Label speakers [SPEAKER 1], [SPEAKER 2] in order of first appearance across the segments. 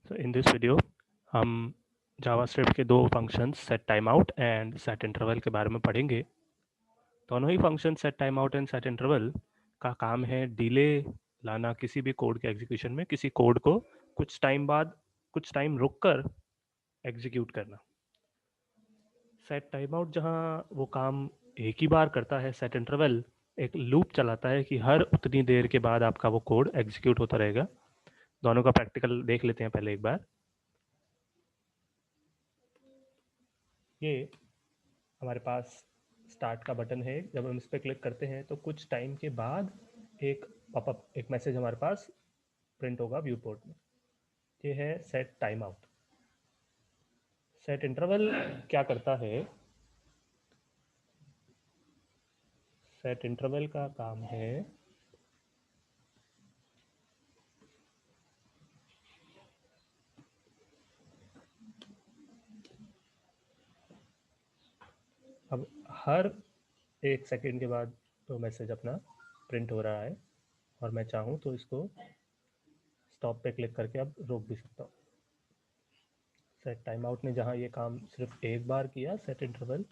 [SPEAKER 1] So in this video हम JavaScript के दो function set time out and set interval के बारे में पढ़ेंगे। दोनों ही function set time out and set interval का काम है डिले लाना किसी भी कोड के एग्जीक्यूशन में, किसी कोड को कुछ टाइम बाद कुछ टाइम रुक कर एग्जीक्यूट करना। सेट टाइम आउट जहाँ वो काम एक ही बार करता है, सेट इंटरवल एक लूप चलाता है कि हर उतनी देर के बाद आपका वो कोड एग्जीक्यूट होता रहेगा। दोनों का प्रैक्टिकल देख लेते हैं पहले एक बार। ये हमारे पास स्टार्ट का बटन है। जब हम इस पर क्लिक करते हैं तो कुछ टाइम के बाद एक पॉपअप, एक मैसेज हमारे पास प्रिंट होगा व्यू पोर्ट में। ये है set time out. Set interval क्या करता है? सेट इंटरवल का काम है अब हर एक सेकंड के बाद तो मैसेज अपना प्रिंट हो रहा है और मैं चाहूँ तो इसको स्टॉप पे क्लिक करके अब रोक भी सकता हूँ। सेट टाइम आउट ने जहाँ ये काम सिर्फ एक बार किया, सेट इंटरवल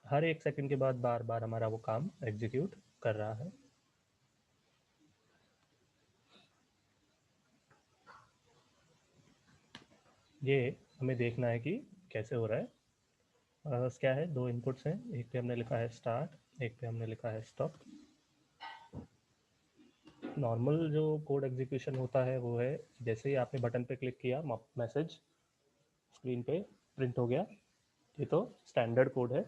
[SPEAKER 1] हर एक सेकंड के बाद बार बार हमारा वो काम एग्जीक्यूट कर रहा है। ये हमें देखना है कि कैसे हो रहा है। बस क्या है, दो इनपुट्स हैं, एक पे हमने लिखा है स्टार्ट, एक पे हमने लिखा है स्टॉप। नॉर्मल जो कोड एग्जीक्यूशन होता है वो है जैसे ही आपने बटन पे क्लिक किया मैसेज स्क्रीन पे प्रिंट हो गया। ये तो स्टैंडर्ड कोड है।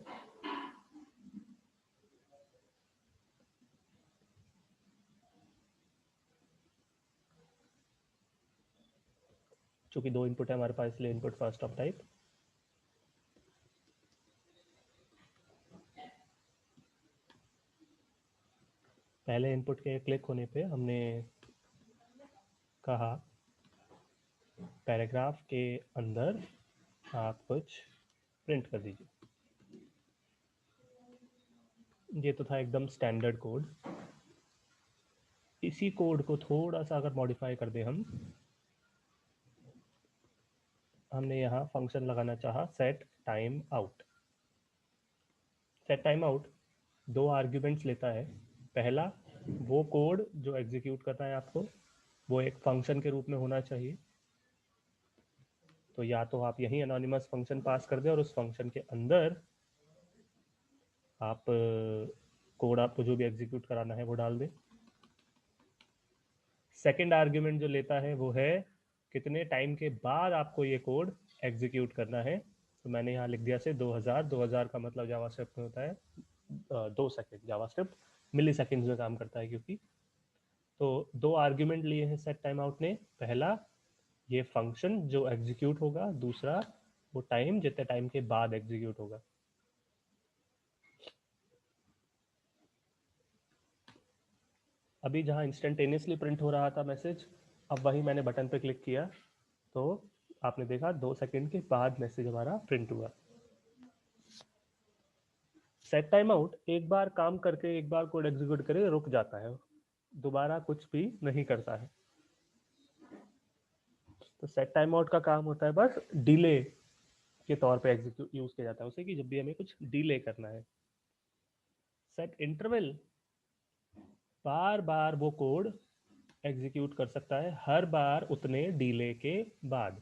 [SPEAKER 1] चूंकि दो इनपुट है हमारे पास इसलिए इनपुट फर्स्ट ऑफ टाइप। पहले इनपुट के क्लिक होने पे हमने कहा पैराग्राफ के अंदर आप कुछ प्रिंट कर दीजिए। ये तो था एकदम स्टैंडर्ड कोड। इसी कोड को थोड़ा सा अगर मॉडिफाई कर दे हमने यहाँ फंक्शन लगाना चाहा set time out. Set time out दो आर्ग्यूमेंट्स लेता है। पहला, वो कोड जो एग्जीक्यूट करना है आपको वो एक फंक्शन के रूप में होना चाहिए। तो या तो आप यही एनोनिमस फंक्शन पास कर दें और उस फंक्शन के अंदर आप कोड आपको जो भी एग्जीक्यूट कराना है वो डाल दें। सेकेंड आर्ग्यूमेंट जो लेता है वो है कितने टाइम के बाद आपको ये कोड एग्जीक्यूट करना है। तो मैंने यहाँ लिख दिया से 2000 का मतलब जावास्क्रिप्ट में होता है 2 सेकेंड। जावास्क्रिप्ट मिली सेकेंड्स में काम करता है क्योंकि। तो दो आर्ग्यूमेंट लिए हैं सेट टाइम आउट ने। पहला ये फंक्शन जो एग्जीक्यूट होगा, दूसरा वो टाइम जितने टाइम के बाद एग्जीक्यूट होगा। अभी जहाँ इंस्टेंटेनियसली प्रिंट हो रहा था मैसेज, अब वही मैंने बटन पे क्लिक किया तो आपने देखा 2 सेकंड के बाद मैसेज हमारा प्रिंट हुआ। सेट टाइम आउट एक बार काम करके एक बार कोड एग्जीक्यूट करे रुक जाता है, दोबारा कुछ भी नहीं करता है। तो सेट टाइम आउट का काम होता है बस डिले के तौर पे एग्जीक्यूट यूज किया जाता है उसे, कि जब भी हमें कुछ डिले करना है। सेट इंटरवल बार बार वो कोड एग्जीक्यूट कर सकता है हर बार उतने डिले के बाद।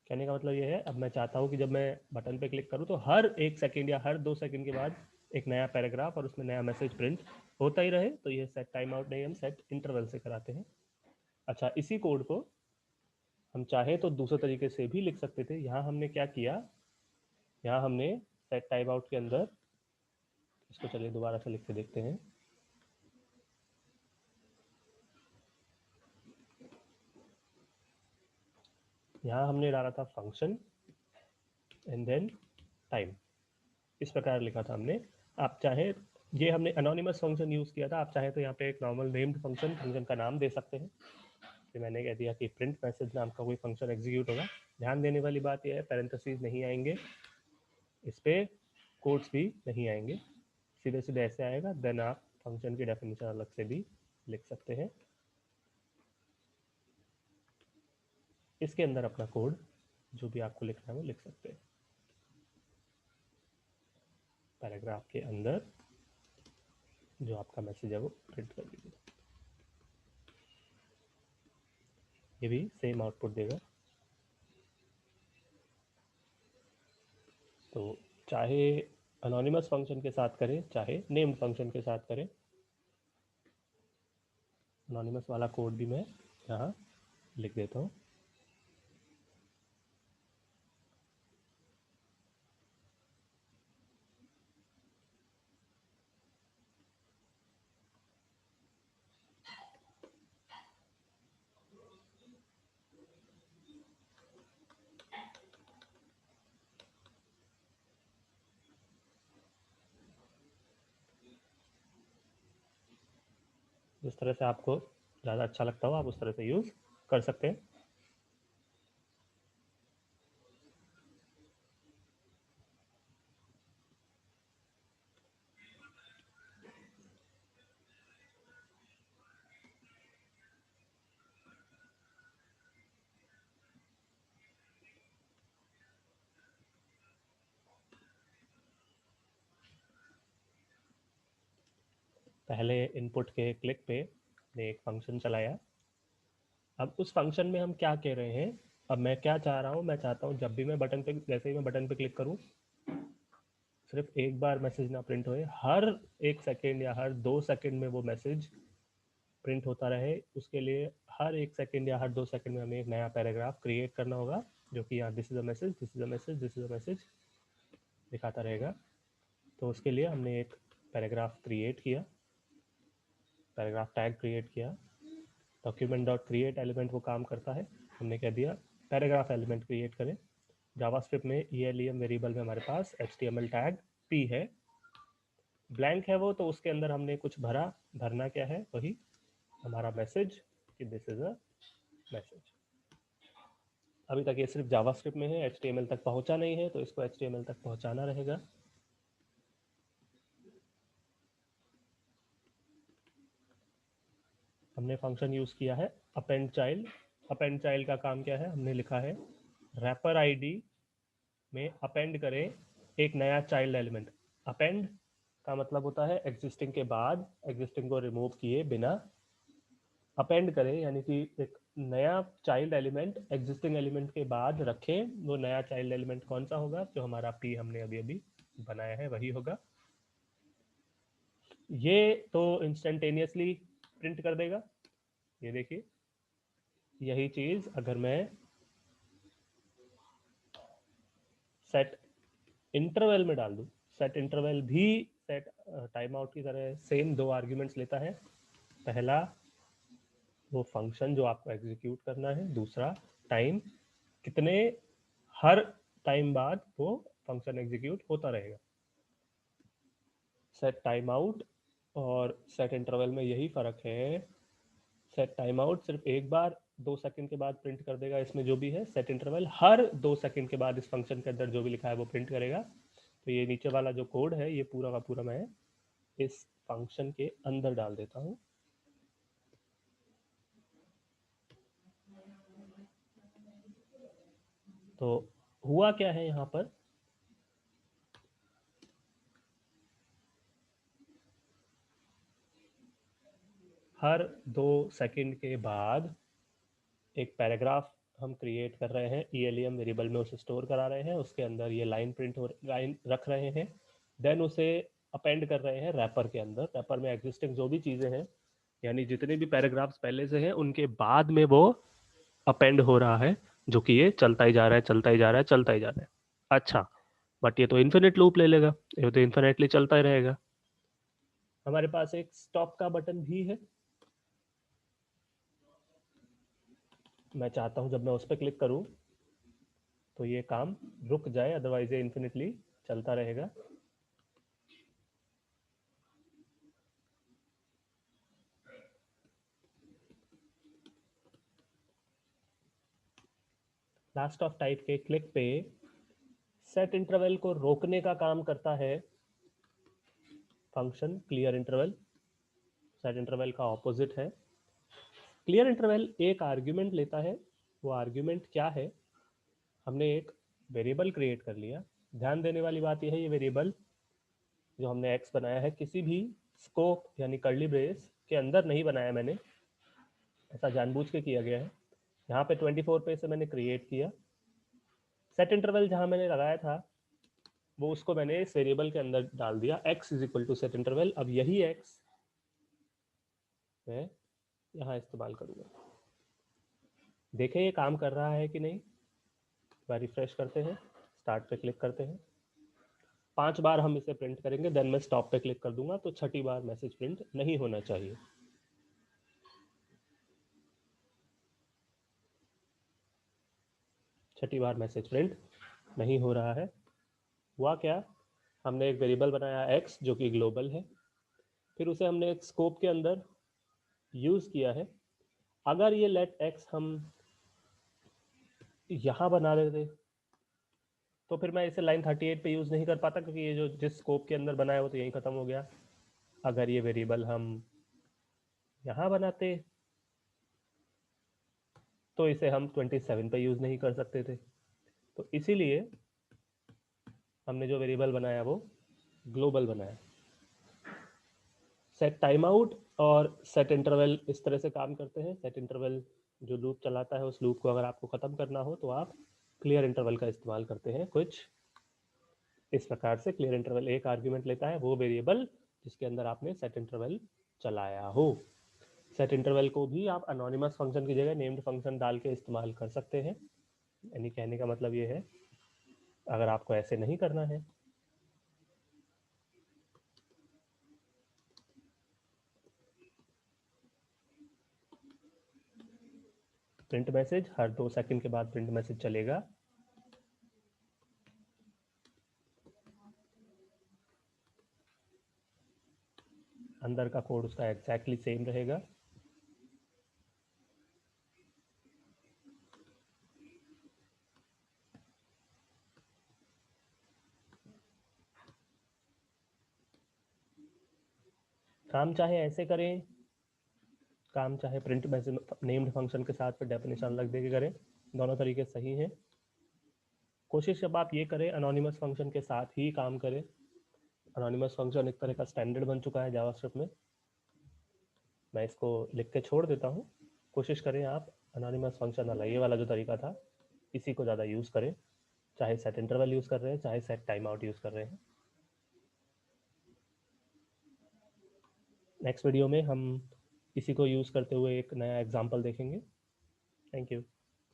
[SPEAKER 1] कहने का मतलब ये है, अब मैं चाहता हूँ कि जब मैं बटन पे क्लिक करूँ तो हर एक सेकंड या हर 2 सेकंड के बाद एक नया पैराग्राफ और उसमें नया मैसेज प्रिंट होता ही रहे। तो ये सेट टाइम आउट नहीं, हम सेट इंटरवल से कराते हैं। अच्छा, इसी कोड को हम चाहे तो दूसरे तरीके से भी लिख सकते थे। यहाँ हमने क्या किया, यहाँ हमने सेट टाइम आउट के अंदर, इसको चलिए दोबारा से लिख के देखते हैं। यहाँ हमने डाला था फंक्शन एंड देन टाइम, इस प्रकार लिखा था हमने। आप चाहे, ये हमने अनोनिमस फंक्शन यूज किया था, आप चाहे तो यहाँ पे एक नॉर्मल नेम्ड फंक्शन का नाम दे सकते हैं। तो मैंने कह दिया कि प्रिंट मैसेज नाम का कोई फंक्शन एग्जीक्यूट होगा। ध्यान देने वाली बात यह है, पैरेंथेसिस नहीं आएंगे, इस पे कोट्स भी नहीं आएंगे, सीधे सीधे ऐसे आएगा। देन आप फंक्शन की डेफिनेशन अलग से भी लिख सकते हैं। इसके अंदर अपना कोड जो भी आपको लिखना है वो लिख सकते हैं। पैराग्राफ के अंदर जो आपका मैसेज है वो प्रिंट कर दीजिए। ये भी सेम आउटपुट देगा। तो चाहे अनोनिमस फंक्शन के साथ करें चाहे नेम्ड फंक्शन के साथ करें, अनोनिमस वाला कोड भी मैं यहाँ लिख देता हूँ। जिस तरह से आपको ज़्यादा अच्छा लगता हो आप उस तरह से यूज़ कर सकते हैं। पहले इनपुट के क्लिक पे ने एक फंक्शन चलाया। अब उस फंक्शन में हम क्या कह रहे हैं, अब मैं क्या चाह रहा हूँ, मैं चाहता हूँ जब भी मैं बटन पे, जैसे ही मैं बटन पे क्लिक करूँ सिर्फ एक बार मैसेज ना प्रिंट होए, हर 1 सेकेंड या हर 2 सेकेंड में वो मैसेज प्रिंट होता रहे। उसके लिए हर 1 सेकेंड या हर 2 सेकेंड में हमें एक नया पैराग्राफ क्रिएट करना होगा, जो कि यहाँ this is a message, this is a message, this is a message दिखाता रहेगा। तो उसके लिए हमने एक पैराग्राफ क्रिएट किया, पैराग्राफ टैग क्रिएट किया। डॉक्यूमेंट डॉट क्रिएट एलिमेंट वो काम करता है, हमने कह दिया पैराग्राफ एलिमेंट क्रिएट करें। जावास्क्रिप्ट में ELEM वेरिएबल में हमारे पास HTML टैग p है, ब्लैंक है वो, तो उसके अंदर हमने कुछ भरा। भरना क्या है, वही हमारा मैसेज कि दिस इज अ मैसेज। अभी तक ये सिर्फ जावास्क्रिप्ट में है, HTML तक पहुंचा नहीं है, तो इसको HTML तक पहुंचाना रहेगा। हमने फंक्शन यूज किया है अपेंड चाइल्ड। अपेंड चाइल्ड का काम क्या है, हमने लिखा है रैपर आईडी में अपेंड करें एक नया चाइल्ड एलिमेंट। अपेंड का मतलब होता है एग्जिस्टिंग के बाद, एग्जिस्टिंग को रिमूव किए बिना अपेंड करें, यानी कि एक नया चाइल्ड एलिमेंट एग्जिस्टिंग एलिमेंट के बाद रखें। वो नया चाइल्ड एलिमेंट कौन सा होगा, जो हमारा पी हमने अभी अभी बनाया है वही होगा। ये तो इंस्टेंटेनियसली प्रिंट कर देगा। ये देखिए, यही चीज अगर मैं सेट इंटरवल में डाल दूं, सेट इंटरवल भी सेट टाइम आउट की तरह सेम 2 आर्ग्यूमेंट्स लेता है। पहला वो फंक्शन जो आपको एग्जीक्यूट करना है, दूसरा टाइम, कितने हर टाइम बाद वो फंक्शन एग्जीक्यूट होता रहेगा। सेट टाइम आउट और सेट इंटरवल में यही फर्क है। सेट टाइम आउट सिर्फ एक बार 2 सेकंड के बाद प्रिंट कर देगा, इसमें जो भी है। सेट इंटरवल हर 2 सेकंड के बाद इस फंक्शन के अंदर जो भी लिखा है वो प्रिंट करेगा। तो ये नीचे वाला जो कोड है ये पूरा का पूरा मैं इस फंक्शन के अंदर डाल देता हूँ। तो हुआ क्या है यहाँ पर, हर 2 सेकंड के बाद एक पैराग्राफ हम क्रिएट कर रहे हैं, ELEM वेरिएबल में उसे स्टोर करा रहे हैं, उसके अंदर ये लाइन प्रिंट हो, लाइन रख रहे हैं। देन उसे अपेंड कर रहे हैं रैपर के अंदर। रैपर में एग्जिस्टिंग जो भी चीज़ें हैं, यानी जितने भी पैराग्राफ्स पहले से हैं उनके बाद में वो अपेंड हो रहा है, जो कि ये चलता ही जा रहा है, चलता ही जा रहा है, चलता ही जा रहा है। अच्छा, बट ये तो इन्फिनिट लूप ले लेगा, ये तो इन्फिनिटली चलता ही रहेगा। हमारे पास एक स्टॉप का बटन भी है। मैं चाहता हूं जब मैं उस पर क्लिक करूं तो ये काम रुक जाए, अदरवाइज ये इन्फिनिटली चलता रहेगा। लास्ट ऑफ टाइप के क्लिक पे सेट इंटरवल को रोकने का काम करता है function clear interval. Set interval का ऑपोजिट है। क्लियर इंटरवल एक आर्ग्यूमेंट लेता है, वो आर्ग्यूमेंट क्या है, हमने एक वेरिएबल क्रिएट कर लिया। ध्यान देने वाली बात यह है, ये वेरिएबल जो हमने एक्स बनाया है किसी भी स्कोप यानी कर्ली ब्रेस के अंदर नहीं बनाया मैंने, ऐसा जानबूझ के किया गया है। यहाँ पे 24 पे से मैंने क्रिएट किया, सेट इंटरवल जहाँ मैंने लगाया था वो उसको मैंने इस वेरिएबल के अंदर डाल दिया, x is equal to set interval. अब यही x मैं यहाँ इस्तेमाल करूँगा। देखें ये काम कर रहा है कि नहीं। एक बार रिफ्रेश करते हैं, स्टार्ट पे क्लिक करते हैं, 5 बार हम इसे प्रिंट करेंगे, देन मैं स्टॉप पे क्लिक कर दूंगा, तो 6ठी बार मैसेज प्रिंट नहीं होना चाहिए। छठी बार मैसेज प्रिंट नहीं हो रहा है। हुआ क्या, हमने एक वेरिएबल बनाया x जो कि ग्लोबल है, फिर उसे हमने एक स्कोप के अंदर यूज़ किया है। अगर ये लेट x हम यहाँ बना देते तो फिर मैं इसे लाइन 38 पे यूज़ नहीं कर पाता, क्योंकि ये जो जिस स्कोप के अंदर बनाया वो तो यहीं ख़त्म हो गया। अगर ये वेरिएबल हम यहाँ बनाते तो इसे हम 27 पे यूज़ नहीं कर सकते थे। तो इसीलिए हमने जो वेरिएबल बनाया वो ग्लोबल बनाया। सेट टाइम आउट और सेट इंटरवल इस तरह से काम करते हैं। सेट इंटरवल जो लूप चलाता है, उस लूप को अगर आपको ख़त्म करना हो तो आप क्लियर इंटरवल का इस्तेमाल करते हैं। कुछ इस प्रकार से क्लियर इंटरवल एक आर्ग्यूमेंट लेता है, वो वेरिएबल जिसके अंदर आपने सेट इंटरवल चलाया हो। सेट इंटरवल को भी आप अनोनिमस फंक्शन की जगह नेम्ड फंक्शन डाल के इस्तेमाल कर सकते हैं। यानी कहने का मतलब ये है, अगर आपको ऐसे नहीं करना है प्रिंट मैसेज हर 2 सेकंड के बाद प्रिंट मैसेज चलेगा। अंदर का कोड उसका एग्जैक्टली सेम रहेगा। काम चाहे ऐसे करें, काम चाहे प्रिंट मैसेज नेम्ड फंक्शन के साथ फिर डेफिनेशन अलग दे के करें, दोनों तरीके सही हैं। कोशिश जब आप ये करें अनोनिमस फंक्शन के साथ ही काम करें। अनोनिमस फंक्शन एक तरह का स्टैंडर्ड बन चुका है जावास्क्रिप्ट में। मैं इसको लिख के छोड़ देता हूँ। कोशिश करें आप अनोनिमस फंक्शन वाला ये वाला जो तरीका था इसी को ज़्यादा यूज़ करें, चाहे सेट इंटरवल यूज़ कर रहे हैं, चाहे सेट टाइम आउट यूज़ कर रहे हैं। नेक्स्ट वीडियो में हम इसी को यूज़ करते हुए एक नया एग्जाम्पल देखेंगे। Thank you.